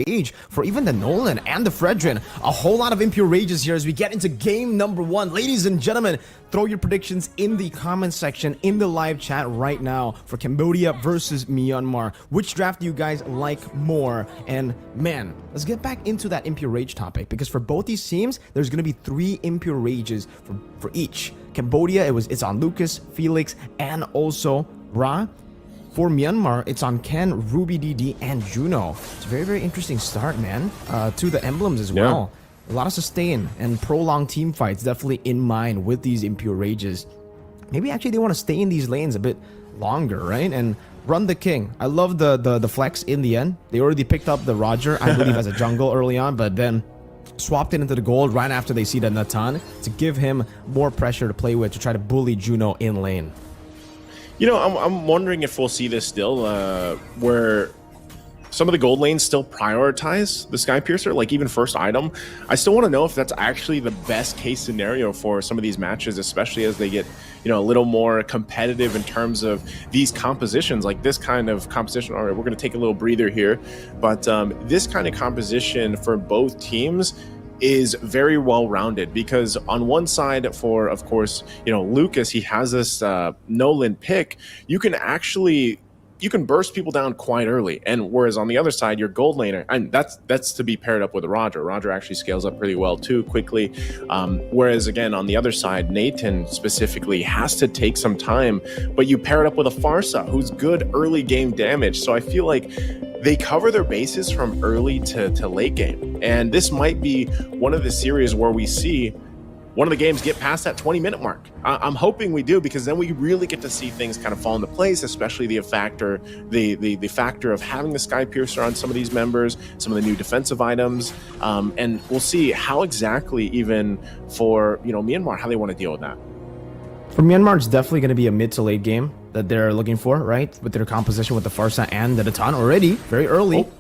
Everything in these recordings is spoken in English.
Age for even the Nolan and the Fredrin. A whole lot of impure rages here as we get into game number 1. Ladies and gentlemen, throw your predictions in the comment section in the live chat right now for Cambodia versus Myanmar. Which draft do you guys like more? And man, let's get back into that impure rage topic, because for both these teams there's going to be 3 impure rages for each. Cambodia, it's on Lucas, Felix, and also Ra. For Myanmar, it's on Ken, Ruby DD, and Juno. It's a very, very interesting start, man. To the emblems as well. A lot of sustain and prolonged team fights definitely in mind with these impure rages. Maybe actually they want to stay in these lanes a bit longer, right? And run the king. I love the flex in the end. They already picked up the Roger, I believe, as a jungle early on, but then swapped it into the gold right after they see the Natan to give him more pressure to play with to try to bully Juno in lane. You know, I'm wondering if we'll see this still, where some of the gold lanes still prioritize the Sky Piercer, like even first item. I still want to know if that's actually the best case scenario for some of these matches, especially as they get, you know, a little more competitive in terms of these compositions, like this kind of composition. All right, we're going to take a little breather here, but this kind of composition for both teams is very well rounded, because on one side for, of course, you know, Lucas, he has this Nolan pick. You can burst people down quite early, and whereas on the other side, your gold laner, and that's to be paired up with Roger. Roger actually scales up pretty well too quickly. Whereas again, on the other side, Nathan specifically has to take some time, but you pair it up with a Farsa who's good early game damage. So I feel like they cover their bases from early to late game. And this might be one of the series where we see one of the games get past that 20-minute mark. I'm hoping we do, because then we really get to see things kind of fall into place, especially the factor of having the Sky Piercer on some of these members, some of the new defensive items, and we'll see how exactly, even for, you know, Myanmar, how they want to deal with that. For Myanmar, it's definitely going to be a mid to late game that they're looking for, right? With their composition with the Farsa and the Natan already, very early. Oh.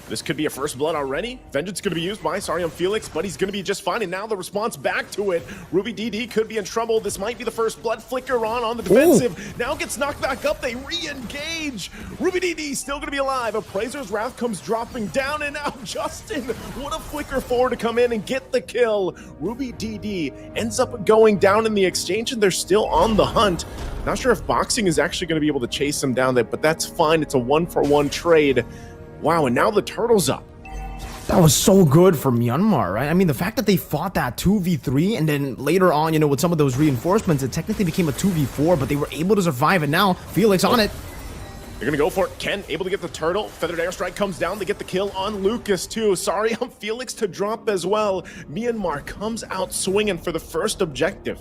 This could be a first blood already. Vengeance going to be used by Sarium Felix, but he's going to be just fine. And now the response back to it. Ruby DD could be in trouble. This might be the first blood flicker on the defensive. Ooh. Now gets knocked back up. They re-engage. Ruby DD still going to be alive. Appraiser's Wrath comes dropping down, and now Justin, what a flicker forward to come in and get the kill. Ruby DD ends up going down in the exchange, and they're still on the hunt. Not sure if Boxing is actually going to be able to chase them down there, but that's fine. It's a 1-for-1 trade. Wow, and now the turtle's up. That was so good for Myanmar, right? I mean, the fact that they fought that 2v3, and then later on, you know, with some of those reinforcements, it technically became a 2v4, but they were able to survive, and now Felix on it. They're going to go for it. Ken able to get the turtle. Feathered Airstrike comes down to get the kill on Lucas, too. Sorry, I'm Felix to drop as well. Myanmar comes out swinging for the first objective.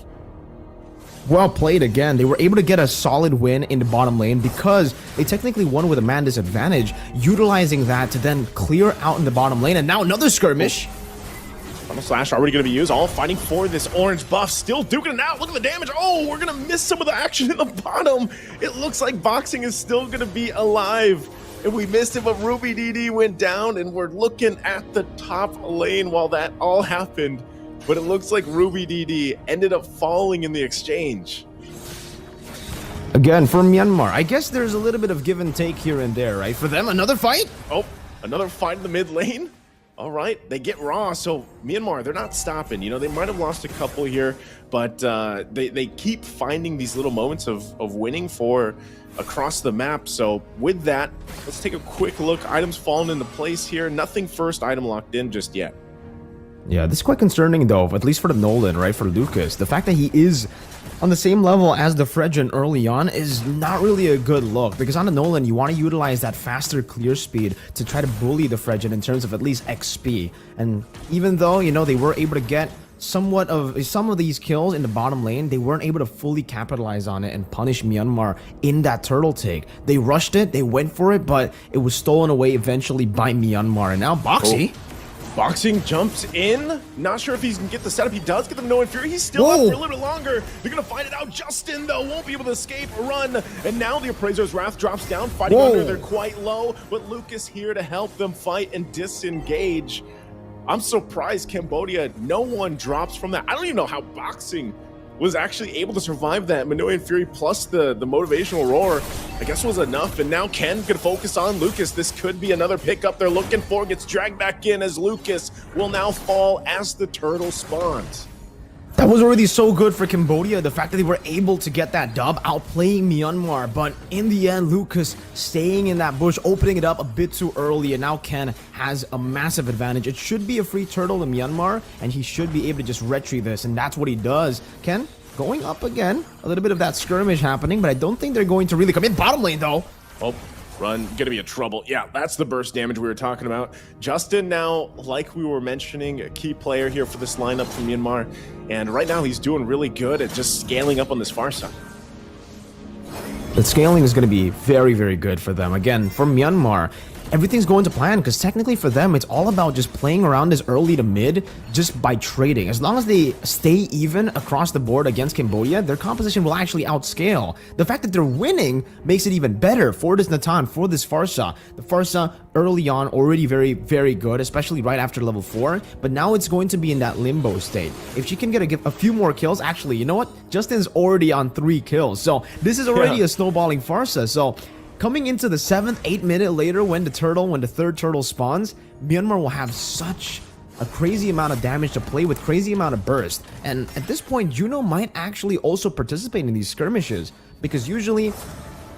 Well played again. They were able to get a solid win in the bottom lane because they technically won with a man disadvantage, utilizing that to then clear out in the bottom lane. And now another skirmish. Final Slash already going to be used, all fighting for this orange buff, still duking it out. Look at the damage. Oh, we're going to miss some of the action in the bottom. It looks like Boxing is still going to be alive. And we missed it, but Ruby DD went down, and we're looking at the top lane while that all happened. But it looks like Ruby DD ended up falling in the exchange. Again, for Myanmar, I guess there's a little bit of give and take here and there, right? For them, another fight? Oh, another fight in the mid lane? All right, they get raw, so Myanmar, they're not stopping. You know, they might have lost a couple here, but they keep finding these little moments of winning for across the map. So with that, let's take a quick look. Items falling into place here. Nothing first item locked in just yet. Yeah, this is quite concerning though, at least for the Nolan, right, for Lucas. The fact that he is on the same level as the Fredrin early on is not really a good look, because on the Nolan, you want to utilize that faster clear speed to try to bully the Fredrin in terms of at least XP. And even though, you know, they were able to get some of these kills in the bottom lane, they weren't able to fully capitalize on it and punish Myanmar in that turtle take. They rushed it, they went for it, but it was stolen away eventually by Myanmar. And now Boxy... Oh. Boxing jumps in. Not sure if he's gonna get the setup. He does get the No Inferior. He's still up for a little bit longer. They're gonna find it out. Justin, though, won't be able to escape or run. And now the Appraiser's Wrath drops down, fighting under. They're quite low, but Lucas here to help them fight and disengage. I'm surprised Cambodia, no one drops from that. I don't even know how Boxing was actually able to survive that. Minoan Fury plus the motivational roar, I guess, was enough. And now Ken can focus on Lucas. This could be another pickup they're looking for. Gets dragged back in as Lucas will now fall as the turtle spawns. That was already so good for Cambodia, the fact that they were able to get that dub, outplaying Myanmar. But in the end, Lucas staying in that bush, opening it up a bit too early, and now Ken has a massive advantage. It should be a free turtle in Myanmar, and he should be able to just retry this, and that's what he does. Ken going up again, a little bit of that skirmish happening, but I don't think they're going to really come in bottom lane, though. Oh. Run, gonna be a trouble. Yeah, that's the burst damage we were talking about. Justin now, like we were mentioning, a key player here for this lineup from Myanmar. And right now he's doing really good at just scaling up on this far side. The scaling is going to be very, very good for them. Again, for Myanmar, everything's going to plan because technically for them, it's all about just playing around this early to mid just by trading. As long as they stay even across the board against Cambodia, their composition will actually outscale. The fact that they're winning makes it even better for this Natan, for this Farsa. The Farsa early on already very, very good, especially right after level 4, but now it's going to be in that limbo state. If she can get a few more kills, actually, you know what? Justin's already on 3 kills, so this is already a snowballing Farsa. So coming into the 7th, 8 minute later when the third turtle spawns, Myanmar will have such a crazy amount of damage to play with, crazy amount of burst. And at this point, Juno might actually also participate in these skirmishes, because usually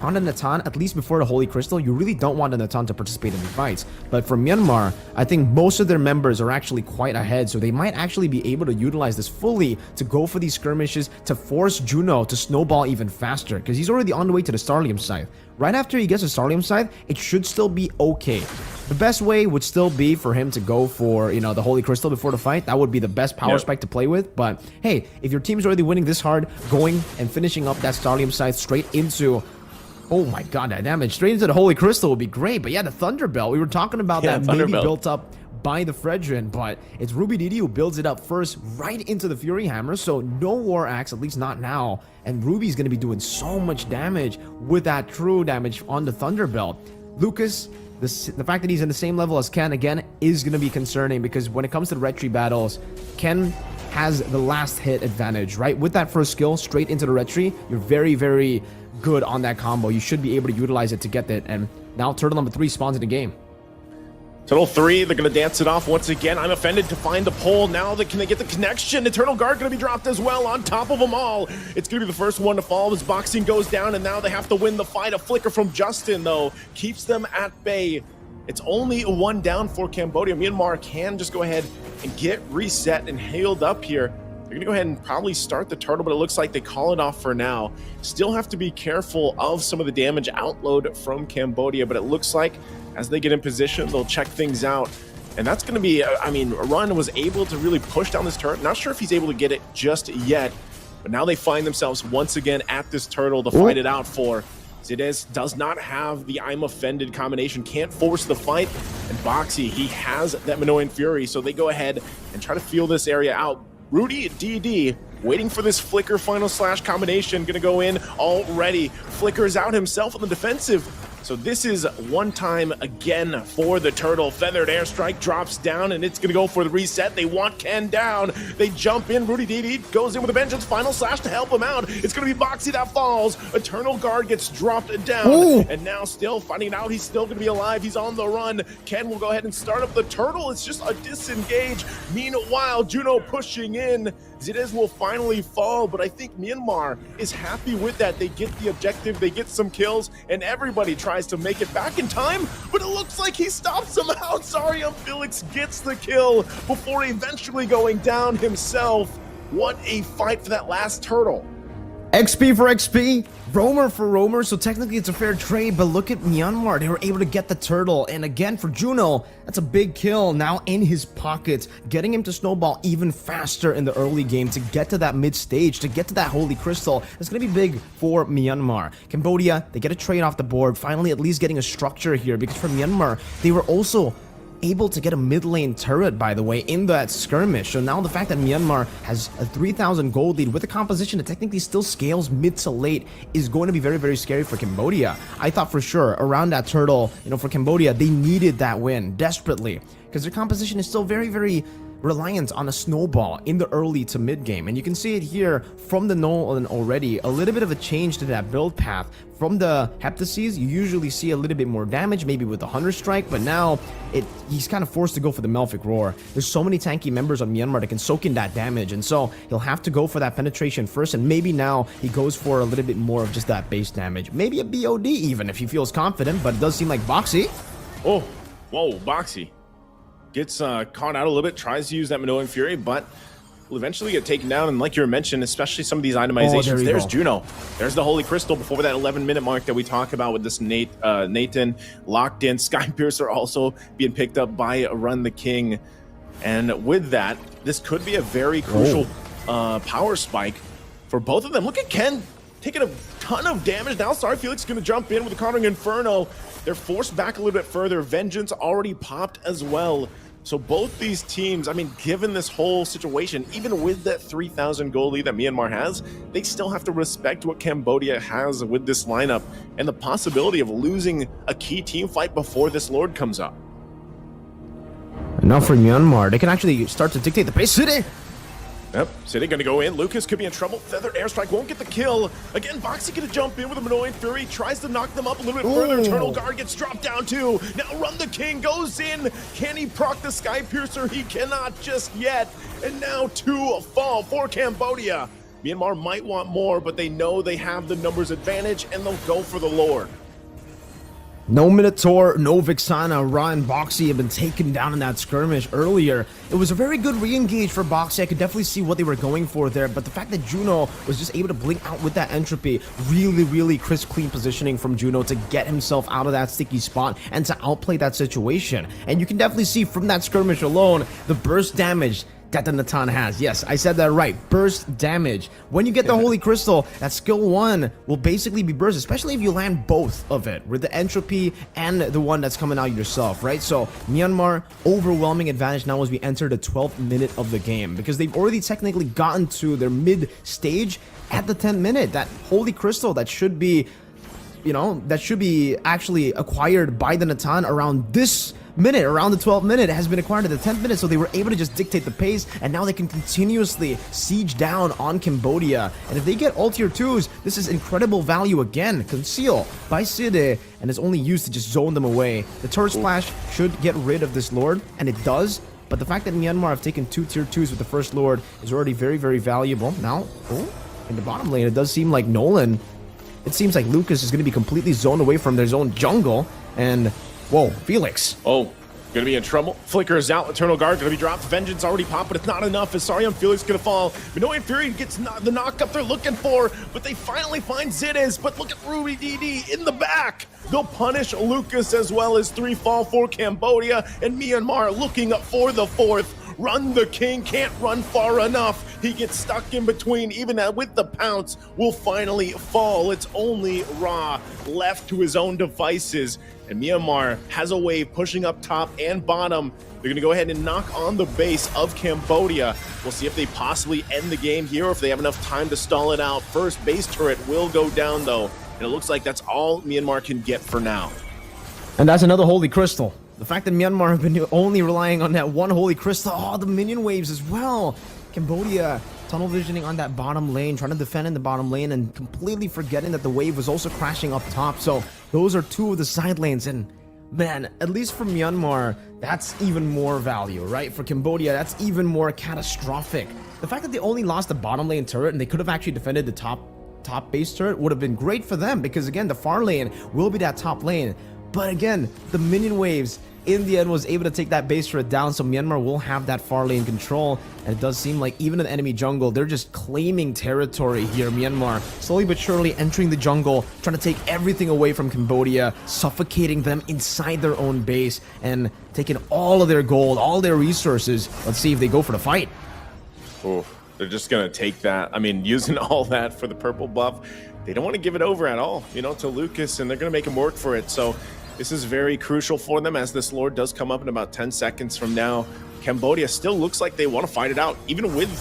on the Natan, at least before the Holy Crystal, you really don't want the Natan to participate in the fights. But for Myanmar, I think most of their members are actually quite ahead, so they might actually be able to utilize this fully to go for these skirmishes, to force Juno to snowball even faster, because he's already on the way to the Starlium side. Right after he gets to Starlium side, it should still be okay. The best way would still be for him to go for, you know, the Holy Crystal before the fight. That would be the best power spike to play with. But hey, if your team's already winning this hard, going and finishing up that Starlium side straight into... Oh my god, that damage straight into the Holy Crystal would be great. But yeah, the Thunderbelt, we were talking about that maybe built up by the Fredrin, but it's Ruby Didi who builds it up first right into the Fury Hammer, so no War Axe, at least not now. And Ruby's going to be doing so much damage with that true damage on the Thunderbelt. Lucas, the fact that he's in the same level as Ken, again, is going to be concerning, because when it comes to the retry battles, Ken has the last hit advantage, right? With that first skill straight into the retry, you're very, very good on that combo. You should be able to utilize it to get that. And now turtle number 3 spawns in the game. Turtle 3, they're going to dance it off once again. I'm offended to find the pole. Now can they get the connection? Eternal Guard going to be dropped as well on top of them all. It's going to be the first one to fall as boxing goes down, and now they have to win the fight. A flicker from Justin, though, keeps them at bay. It's only 1 down for Cambodia. Myanmar can just go ahead and get reset and healed up here. They're going to go ahead and probably start the turtle, but it looks like they call it off for now. Still have to be careful of some of the damage outload from Cambodia, but it looks like as they get in position, they'll check things out. And that's going to be, I mean, Run was able to really push down this turret. Not sure if he's able to get it just yet, but now they find themselves once again at this turtle to fight it out for. Zidez does not have the I'm offended combination, can't force the fight, and Boxy, he has that Minoan Fury, so they go ahead and try to feel this area out. Rudy DD waiting for this flicker final slash combination, gonna go in already. Flickers out himself on the defensive. So this is one time again for the turtle. Feathered airstrike drops down, and it's gonna go for the reset. They want Ken down. They jump in. Rudy DD goes in with a vengeance. Final slash to help him out. It's gonna be Boxy that falls. Eternal Guard gets dropped down. And now still finding out he's still gonna be alive. He's on the run. Ken will go ahead and start up the turtle. It's just a disengage. Meanwhile, Juno pushing in. Zidez will finally fall, but I think Myanmar is happy with that. They get the objective, they get some kills, and everybody tries to make it back in time, but it looks like he stops them out. Sorry, Felix gets the kill before eventually going down himself. What a fight for that last turtle. XP for XP, roamer for roamer, so technically it's a fair trade, but look at Myanmar, they were able to get the turtle, and again for Juno, that's a big kill now in his pocket, getting him to snowball even faster in the early game to get to that mid stage, to get to that Holy Crystal. It's going to be big for Myanmar. Cambodia, they get a trade off the board, finally at least getting a structure here, because for Myanmar, they were also able to get a mid lane turret, by the way, in that skirmish. So now the fact that Myanmar has a 3,000 gold lead with a composition that technically still scales mid to late is going to be very, very scary for Cambodia. I thought for sure around that turtle, you know, for Cambodia, they needed that win desperately because their composition is still very, very reliant on a snowball in the early to mid game. And you can see it here from the Nolan already. A little bit of a change to that build path. From the Heptases, you usually see a little bit more damage, maybe with the Hunter Strike, but now he's kind of forced to go for the Melphic Roar. There's so many tanky members on Myanmar that can soak in that damage, and so he'll have to go for that penetration first, and maybe now he goes for a little bit more of just that base damage. Maybe a BOD even if he feels confident, but it does seem like Boxy. Oh, whoa, Boxy gets caught out a little bit, tries to use that Minoan Fury, but will eventually get taken down. And like you mentioned, especially some of these itemizations, there's Juno. There's the Holy Crystal before that 11-minute mark that we talk about with this Nathan locked in. Sky Piercer also being picked up by Run the King. And with that, this could be a very crucial power spike for both of them. Look at Ken taking a ton of damage. Now Sorry Felix is going to jump in with the Conjuring Inferno. They're forced back a little bit further. Vengeance already popped as well. So both these teams, I mean, given this whole situation, even with that 3,000 gold lead that Myanmar has, they still have to respect what Cambodia has with this lineup and the possibility of losing a key team fight before this Lord comes up. And now for Myanmar, they can actually start to dictate the pace. City! Yep, City gonna go in. Lucas could be in trouble. Feathered Airstrike won't get the kill. Again, Boxy gonna jump in with a Minoan Fury, tries to knock them up a little bit further. Eternal Guard gets dropped down too. Now Run the King goes in. Can he proc the Sky Piercer? He cannot just yet. And now 2 fall for Cambodia. Myanmar might want more, but they know they have the numbers advantage and they'll go for the Lord. No Minotaur, no Vixana. Ra and Boxy have been taken down in that skirmish earlier. It was a very good re-engage for Boxy. I could definitely see what they were going for there, but the fact that Juno was just able to blink out with that entropy, really crisp, clean positioning from Juno to get himself out of that sticky spot and to outplay that situation. And you can definitely see from that skirmish alone, the burst damage that the Natan has. Yes, I said that right. Burst damage. When you get the Holy Crystal, that skill 1 will basically be burst, especially if you land both of it, with the entropy and the one that's coming out yourself, right? So Myanmar, overwhelming advantage now as we enter the 12th minute of the game, because they've already technically gotten to their mid stage at the 10th minute. That Holy Crystal that should be, you know, that should be actually acquired by the Natan around this minute, around the 12th minute, has been acquired at the 10th minute, so they were able to just dictate the pace, and now they can continuously siege down on Cambodia. And if they get all tier 2s, this is incredible value again. Conceal by Side, and it's only used to just zone them away. The turret splash should get rid of this Lord, and it does, but the fact that Myanmar have taken 2 tier 2s with the first Lord is already very valuable. Now, in the bottom lane, it does seem like Nolan, it seems like Lucas is going to be completely zoned away from their own jungle, and whoa, Felix. Oh, gonna be in trouble. Flicker is out. Eternal Guard gonna be dropped. Vengeance already popped, but it's not enough. As Sorry on Felix gonna fall. Minoan Fury gets the knock up they're looking for, but they finally find Zidiz. But look at Ruby DD in the back. They'll punish Lucas as well as 3 fall for Cambodia, and Myanmar looking up for the 4th. Run the King can't run far enough. He gets stuck in between. Even with the pounce, will finally fall. It's only Ra left to his own devices. And Myanmar has a wave pushing up top and bottom. They're going to go ahead and knock on the base of Cambodia. We'll see if they possibly end the game here or if they have enough time to stall it out. First base turret will go down, though. And it looks like that's all Myanmar can get for now. And that's another Holy Crystal. The fact that Myanmar have been only relying on that one Holy Crystal, the minion waves as well. Cambodia tunnel visioning on that bottom lane, trying to defend in the bottom lane and completely forgetting that the wave was also crashing up top. So those are 2 of the side lanes, and man, at least for Myanmar, that's even more value, right? For Cambodia, that's even more catastrophic. The fact that they only lost the bottom lane turret and they could have actually defended the top base turret would have been great for them, because again, the far lane will be that top lane. But again, the minion waves in the end was able to take that base turret down, so Myanmar will have that far lane control. And it does seem like even in the enemy jungle, they're just claiming territory here. Myanmar slowly but surely entering the jungle, trying to take everything away from Cambodia, suffocating them inside their own base and taking all of their gold, all their resources. Let's see if they go for the fight. Oh, they're just gonna take that. I mean, using all that for the purple buff, they don't want to give it over at all, you know, to Lucas, and they're gonna make him work for it. So this is very crucial for them as this Lord does come up in about 10 seconds from now. Cambodia still looks like they want to fight it out, even with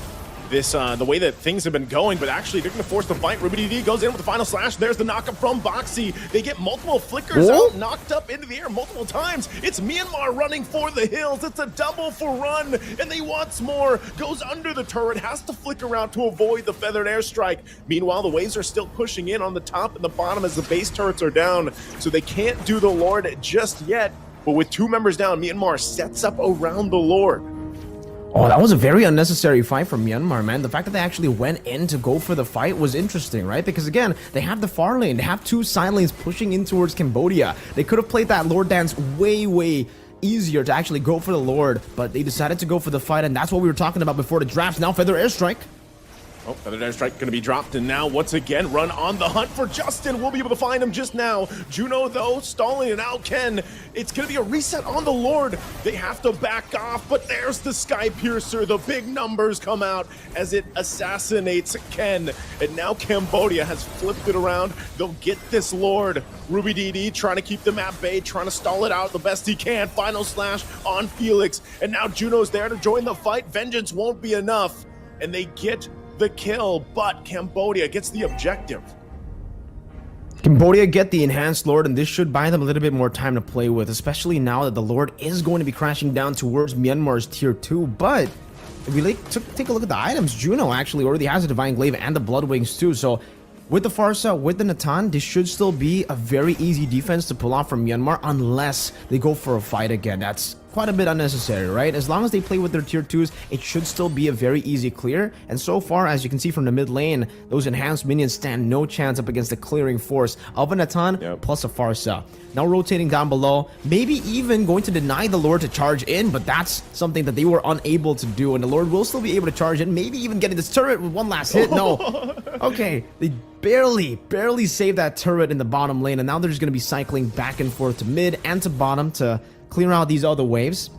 this the way that things have been going, but actually they're going to force the fight. RubyDD goes in with the final slash. There's the knockup from Boxy. They get multiple flickers out, knocked up into the air multiple times. It's Myanmar running for the hills. It's a double for run, and they wants more. Goes under the turret, has to flicker out to avoid the feathered airstrike. Meanwhile, the waves are still pushing in on the top and the bottom as the base turrets are down, so they can't do the Lord just yet. But with 2 members down, Myanmar sets up around the Lord. Oh, that was a very unnecessary fight from Myanmar, man. The fact that they actually went in to go for the fight was interesting, right? Because again, they have the far lane, they have 2 side lanes pushing in towards Cambodia. They could have played that Lord dance way easier to actually go for the Lord, but they decided to go for the fight, and that's what we were talking about before the drafts. Now Feather Airstrike. Oh, Feather Airstrike going to be dropped, and now once again, run on the hunt for Justin. We'll be able to find him just now. Juno, though, stalling, and now Ken. It's going to be a reset on the Lord. They have to back off, but there's the Sky Piercer. The big numbers come out as it assassinates Ken, and now Combodia has flipped it around. They'll get this Lord. RubyDD trying to keep them at bay, trying to stall it out the best he can. Final slash on Felix, and now Juno's there to join the fight. Vengeance won't be enough, and they get the kill, but Combodia gets the objective. Cambodia get the enhanced Lord, and this should buy them a little bit more time to play with, especially now that the Lord is going to be crashing down towards Myanmar's tier 2. But if we take a look at the items, Juno actually already has a Divine Glaive and the Blood Wings too, so with the Farsa, with the Natan, this should still be a very easy defense to pull off from Myanmar unless they go for a fight again. That's quite a bit unnecessary, right? As long as they play with their tier 2s, it should still be a very easy clear. And so far, as you can see from the mid lane, those enhanced minions stand no chance up against the clearing force of a Natan plus a Farsa. Now rotating down below, maybe even going to deny the Lord to charge in, but that's something that they were unable to do, and the Lord will still be able to charge in, maybe even getting this turret with one last hit. No. Okay, they barely saved that turret in the bottom lane, and now they're just going to be cycling back and forth to mid and to bottom to clear out these other waves.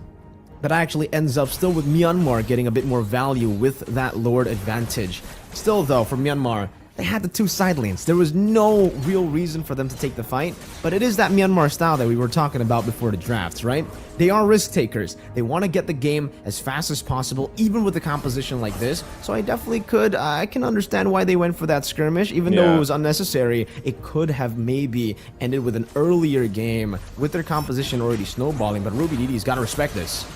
That actually ends up still with Myanmar getting a bit more value with that Lord advantage. Still though, for Myanmar, they had the 2 side lanes. There was no real reason for them to take the fight, but it is that Myanmar style that we were talking about before the drafts, right? They are risk takers. They want to get the game as fast as possible, even with a composition like this. So I definitely I can understand why they went for that skirmish, even though it was unnecessary. It could have maybe ended with an earlier game with their composition already snowballing, but RubyDD's got to respect this.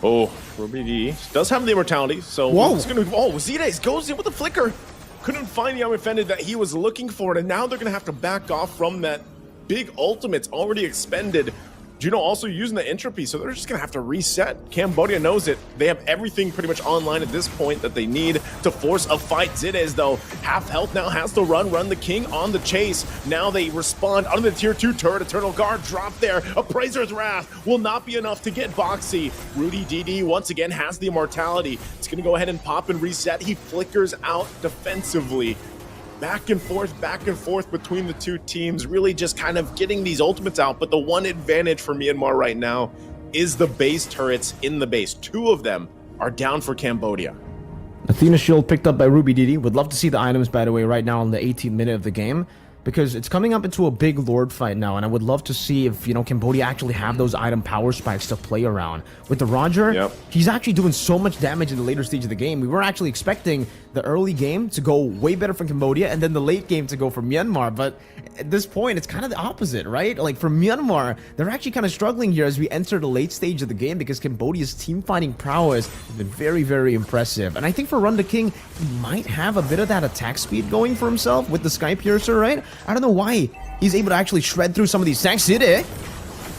Oh, RubyDD does have the immortality, so it's going to be... Oh, Zidays goes in with the flicker. Couldn't find the Unoffended that he was looking for, and now they're going to have to back off from that big ultimate's already expended. Juno also using the entropy, so they're just going to have to reset. Cambodia knows it. They have everything pretty much online at this point that they need to force a fight. Zidays, though, half health now, has to run the king on the chase. Now they respond under the tier 2 turret. Eternal Guard drop there. Appraiser's Wrath will not be enough to get Boxy. RubyDD once again has the immortality. It's going to go ahead and pop and reset. He flickers out defensively. Back and forth between the 2 teams, really just kind of getting these ultimates out. But the one advantage for Myanmar right now is the base turrets in the base. 2 of them are down for Cambodia. Athena Shield picked up by RubyDD. Would love to see the items, by the way, right now in the 18th minute of the game, because it's coming up into a big Lord fight now, and I would love to see if, Cambodia actually have those item power spikes to play around. With the Roger, he's actually doing so much damage in the later stage of the game. We were actually expecting the early game to go way better for Cambodia, and then the late game to go for Myanmar, but at this point, it's kind of the opposite, right? Like, for Myanmar, they're actually kind of struggling here as we enter the late stage of the game, because Cambodia's team fighting prowess has been very impressive. And I think for Run the King, he might have a bit of that attack speed going for himself with the Sky Piercer, right? I don't know why he's able to actually shred through some of these tanks. Side.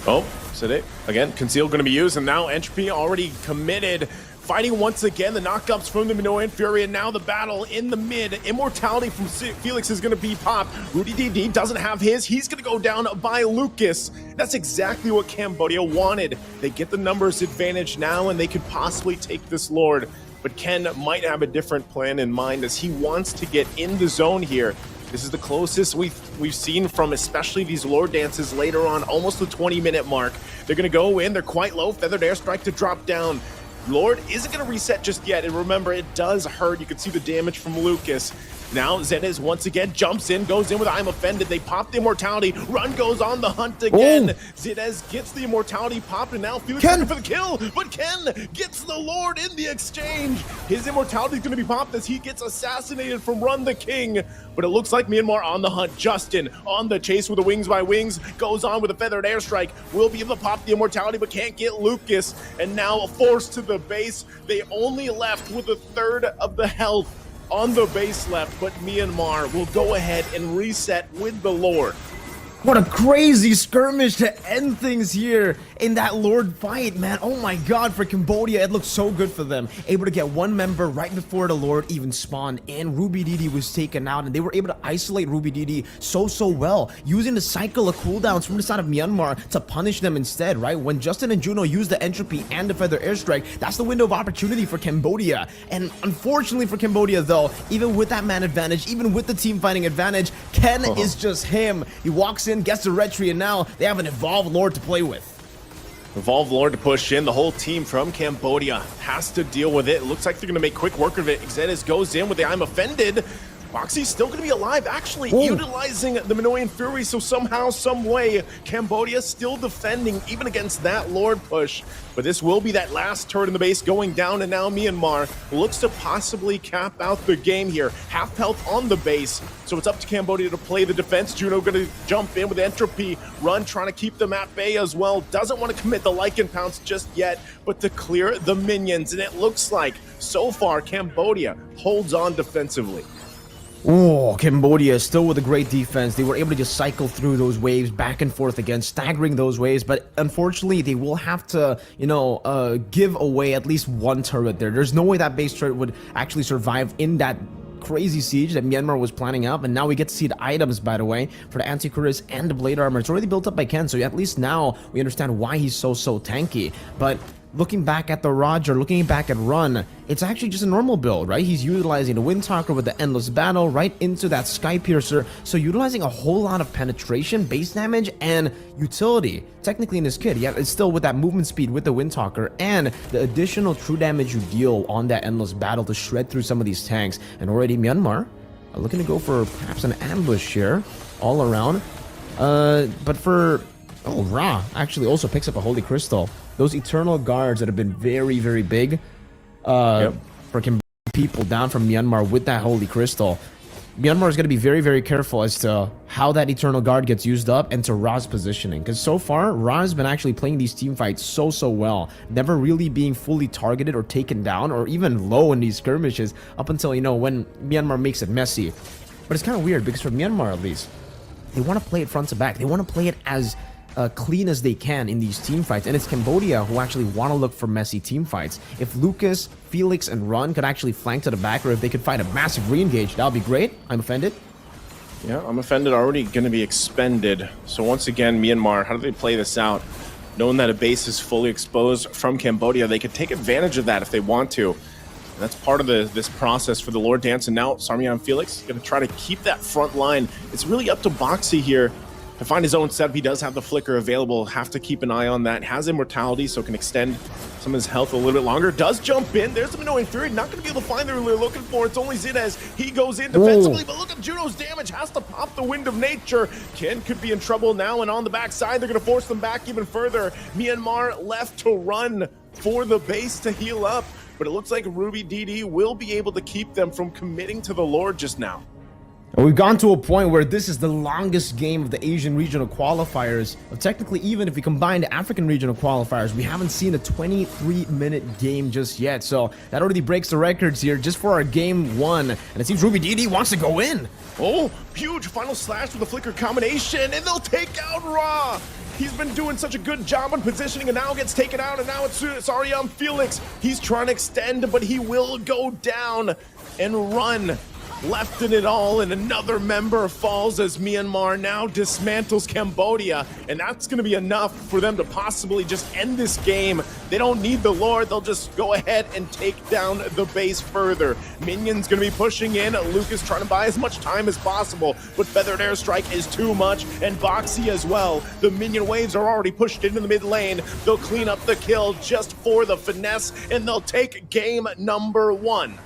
Oh, Side. Again, Conceal going to be used, and now Entropy already committed. Fighting once again, the knockups from the Minoan Fury, and now the battle in the mid. Immortality from Felix is going to be popped. RubyDD doesn't have his. He's going to go down by Lucas. That's exactly what Cambodia wanted. They get the numbers advantage now, and they could possibly take this Lord. But Ken might have a different plan in mind, as he wants to get in the zone here. This is the closest we've seen from especially these Lord dances later on, almost the 20-minute mark. They're going to go in. They're quite low. Feathered Airstrike to drop down. Lord isn't going to reset just yet, and remember, it does hurt. You can see the damage from Lucas. Now Zenez once again jumps in, goes in with I'm Offended. They pop the immortality. Run goes on the hunt again. Zenez gets the immortality popped, and now Felix looking for the kill. But Ken gets the Lord in the exchange. His immortality is going to be popped as he gets assassinated from Run the King. But it looks like Myanmar on the hunt. Justin on the chase with the wings by wings. Goes on with a feathered airstrike. Will be able to pop the immortality, but can't get Lucas. And now forced to the base. They only left with a third of the health on the base left, but Myanmar will go ahead and reset with the Lord. What a crazy skirmish to end things here in that Lord fight, man. Oh my god, for Cambodia, it looked so good for them. Able to get one member right before the Lord even spawned, and Ruby Didi was taken out, and they were able to isolate Ruby Didi so well, using the cycle of cooldowns from the side of Myanmar to punish them instead, right? When Justin and Juno used the entropy and the feather airstrike, that's the window of opportunity for Cambodia. And unfortunately for Cambodia, though, even with that man advantage, even with the team fighting advantage, Ken is just him. He walks in, gets the red tree, and now they have an evolved Lord to play with. Evolved Lord to push in. The whole team from Cambodia has to deal with it. It looks like they're going to make quick work of it. Xenis goes in with the I'm Offended. Boxy's still going to be alive, actually utilizing the Minoan Fury, so somehow, some way, Cambodia still defending even against that Lord push. But this will be that last turret in the base going down, and now Myanmar looks to possibly cap out the game here. Half health on the base, so it's up to Cambodia to play the defense. Juno going to jump in with Entropy, Run trying to keep them at bay as well. Doesn't want to commit the Lycan Pounce just yet, but to clear the minions, and it looks like, so far, Cambodia holds on defensively. Oh, Cambodia still with a great defense. They were able to just cycle through those waves back and forth again, staggering those waves. But unfortunately, they will have to, give away at least one turret there. There's no way that base turret would actually survive in that crazy siege that Myanmar was planning up. And now we get to see the items, by the way, for the anti-cuirass and the blade armor. It's already built up by Ken, so at least now we understand why he's so tanky. But looking back at the Roger, looking back at Run, it's actually just a normal build, right? He's utilizing the Windtalker with the Endless Battle right into that Sky Piercer, so utilizing a whole lot of penetration, base damage, and utility. Technically in his kit, yeah, it's still with that movement speed with the Windtalker, and the additional true damage you deal on that Endless Battle to shred through some of these tanks. And already Myanmar are looking to go for perhaps an ambush here, all around. But for... Oh, Ra actually also picks up a Holy Crystal. Those Eternal Guards that have been very big for people down from Myanmar with that Holy Crystal. Myanmar is going to be very careful as to how that Eternal Guard gets used up and to Ra's positioning. Because so far, Ra has been actually playing these team fights so well. Never really being fully targeted or taken down or even low in these skirmishes up until, when Myanmar makes it messy. But it's kind of weird because for Myanmar at least, they want to play it front to back. They want to play it as clean as they can in these team fights, and it's Cambodia who actually want to look for messy team fights. If Lucas, Felix, and Run could actually flank to the back, or if they could find a massive re-engage, that would be great. I'm Offended. Yeah, I'm Offended already going to be expended. So once again, Myanmar, how do they play this out? Knowing that a base is fully exposed from Cambodia, they could take advantage of that if they want to. And that's part of this process for the Lord Dance, and now Sarmian Felix going to try to keep that front line. It's really up to Boxy here to find his own setup. He does have the flicker available. Have to keep an eye on that. Has immortality, so can extend some of his health a little bit longer. Does jump in. There's the Minoan Fury. Not going to be able to find the they're looking for. It's only Zinez. He goes in defensively, but look at Juno's damage. Has to pop the Wind of Nature. Ken could be in trouble now, and on the backside, they're going to force them back even further. Myanmar left to run for the base to heal up, but it looks like Ruby DD will be able to keep them from committing to the Lord just now. We've gone to a point where this is the longest game of the Asian regional qualifiers. Technically, even if we combine the African regional qualifiers, we haven't seen a 23-minute game just yet. So that already breaks the records here just for our game one. And it seems Ruby Didi wants to go in. Oh, huge final slash with a flicker combination, and they'll take out Ra. He's been doing such a good job on positioning, and now gets taken out, and now it's Sarmian Felix. He's trying to extend, but he will go down and Run. Left in it all, and another member falls as Myanmar now dismantles Cambodia, and that's going to be enough for them to possibly just end this game. They don't need the Lord. They'll just go ahead and take down the base further. Minions going to be pushing in. Lucas trying to buy as much time as possible, but Feathered Airstrike is too much, and Boxy as well. The minion waves are already pushed into the mid lane. They'll clean up the kill just for the finesse, and they'll take game number one.